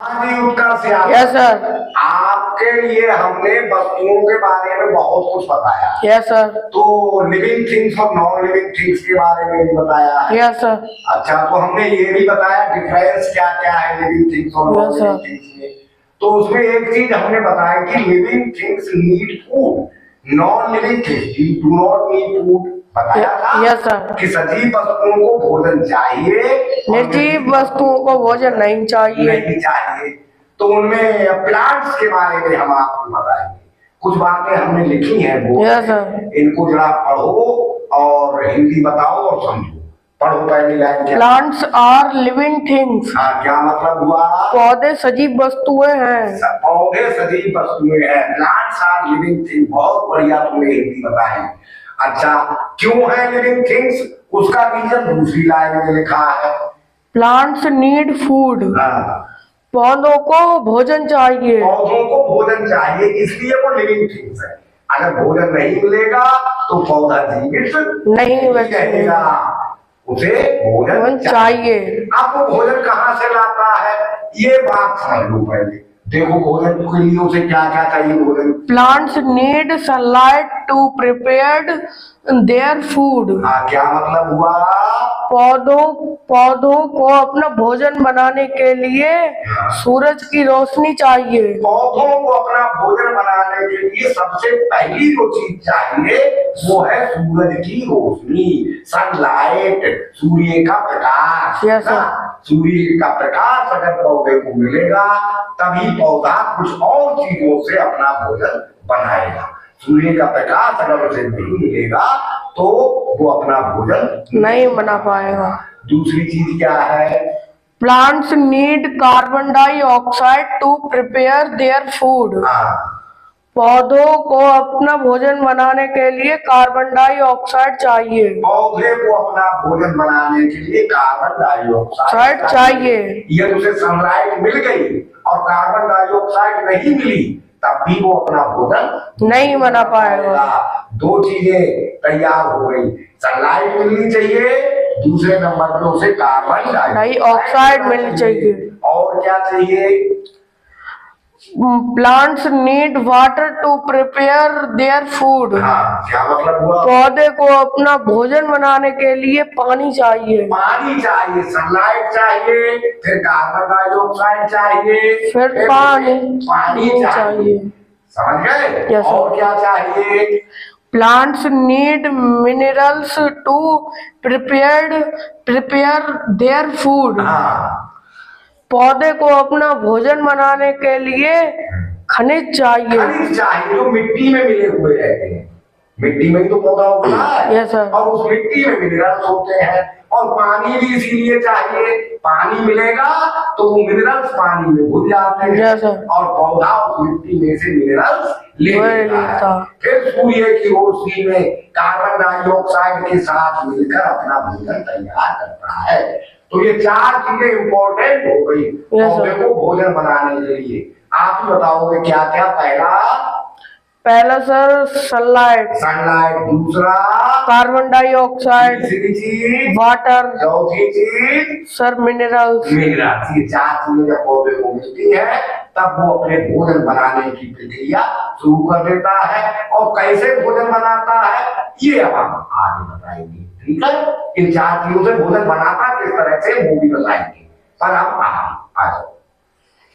हाँ जी Utkarsh Yadav. Yes sir. आपके लिए हमने वस्तुओं के बारे में बहुत कुछ बताया। Yes sir. तो लिविंग थिंग्स और नॉन लिविंग थिंग्स के बारे में भी बताया है। Yes sir. अच्छा, तो हमने ये भी बताया डिफरेंस क्या क्या है लिविंग थिंग्स और नॉन लिविंग थिंग्स में। तो उसमें एक चीज हमने बताया कि living things need food, non living things do not need food. बताया था। Yes sir. कि सजीव वस्तुओं को भोजन चाहिए, निर्जीव वस्तुओं को भोजन नहीं चाहिए। तो उनमें प्लांट्स के बारे में हम आपको बताएंगे। कुछ बातें हमने लिखी हैं वो। Yes sir. इनको जरा पढ़ो और हिंदी बताओ और समझो। पढ़ो पहली line. Plants are living things. हाँ, क्या मतलब हुआ? पौधे सजीव वस्तुएं हैं। पौधे सजीव वस्तुएं हैं। Plants are living thing. बहुत बढ़िया तुमने हिंदी बताई। अच्छा, क्यों है लिविंग थिंग्स? उसका रीजन दूसरी लाइन में लिखा है। Plants need food. पौधों को भोजन चाहिए। पौधों को भोजन चाहिए, इसलिए वो लिविंग थिंग्स है। अगर भोजन नहीं मिलेगा तो पौधा जीवित नहीं रहेगा। उसे भोजन चाहिए। अब वो भोजन कहाँ से लाता है, ये बात समझ लो पहले। देखो, भोजन के लिए उसे क्या क्या चाहिए? भोजन। Plants need sunlight to prepare their food. क्या मतलब हुआ? पौधों को अपना भोजन बनाने के लिए सूरज की रोशनी चाहिए। पौधों को अपना भोजन बनाने के लिए सबसे पहली जो चीज चाहिए वो है सूरज की रोशनी, सनलाइट, सूर्य का प्रकाश। सूर्य का प्रकाश अगर पौधे को मिलेगा तभी पौधा कुछ और चीजों से अपना भोजन बनाएगा। सूर्य का प्रकाश अगर उसे नहीं मिलेगा तो वो अपना भोजन नहीं बना पाएगा। दूसरी चीज क्या है? Plants need carbon dioxide to prepare their food. पौधों को अपना भोजन बनाने के लिए कार्बन डाइऑक्साइड चाहिए। पौधे को अपना भोजन बनाने के लिए कार्बन डाइऑक्साइड चाहिए। यदि उसे सनलाइट मिल गई और कार्बन डाइऑक्साइड नहीं मिली तब भी वो अपना भोजन नहीं बना पाएगा। दो चीजें तैयार हो गई, सनलाइट मिलनी चाहिए, दूसरे नंबर पे उसे कार्बन डाइऑक्साइड मिलनी चाहिए। और क्या चाहिए? Plants need water to prepare their food. क्या मतलब हुआ? पौधे को अपना भोजन बनाने के लिए पानी चाहिए। पानी चाहिए, सनलाइट चाहिए, फिर कार्बन डाइऑक्साइड चाहिए, फिर पानी चाहिए। समझ गए? और क्या चाहिए? Plants need minerals to prepare their food. पौधे को अपना भोजन बनाने के लिए खनिज चाहिए। खनिज चाहिए जो मिट्टी में मिले हुए रहते हैं। मिट्टी में ही तो पौधा उगता है। Yes sir. और उस मिट्टी में मिनरल्स होते हैं। और पानी भी इसीलिए चाहिए, पानी मिलेगा तो वो मिनरल्स पानी में घुल जाते हैं। Yes sir. और पौधा उस मिट्टी में से मिनरल्स ले लेता है। फिर सूर्य की रोशनी में कार्बन डाइऑक्साइड के साथ मिलकर अपना भोजन तैयार करता है। तो ये चार चीजें इंपॉर्टेंट हो गई पौधे को भोजन बनाने के लिए। आप ही बताओगे क्या क्या? पहला सर सनलाइट। दूसरा कार्बन डाइऑक्साइड। तीसरी चीज वाटर। चौथी चीज सर मिनरल्स। ये चार चीजें जब पौधे को मिलती है तब वो अपने भोजन बनाने की प्रक्रिया शुरू कर देता है। और कैसे भोजन बनाता है ये अब हम आगे बताएंगे। ठीक है, इन चार चीजों से भोजन बनाता किस तरह से वो भी बताएंगे। पर हम आ जाओ।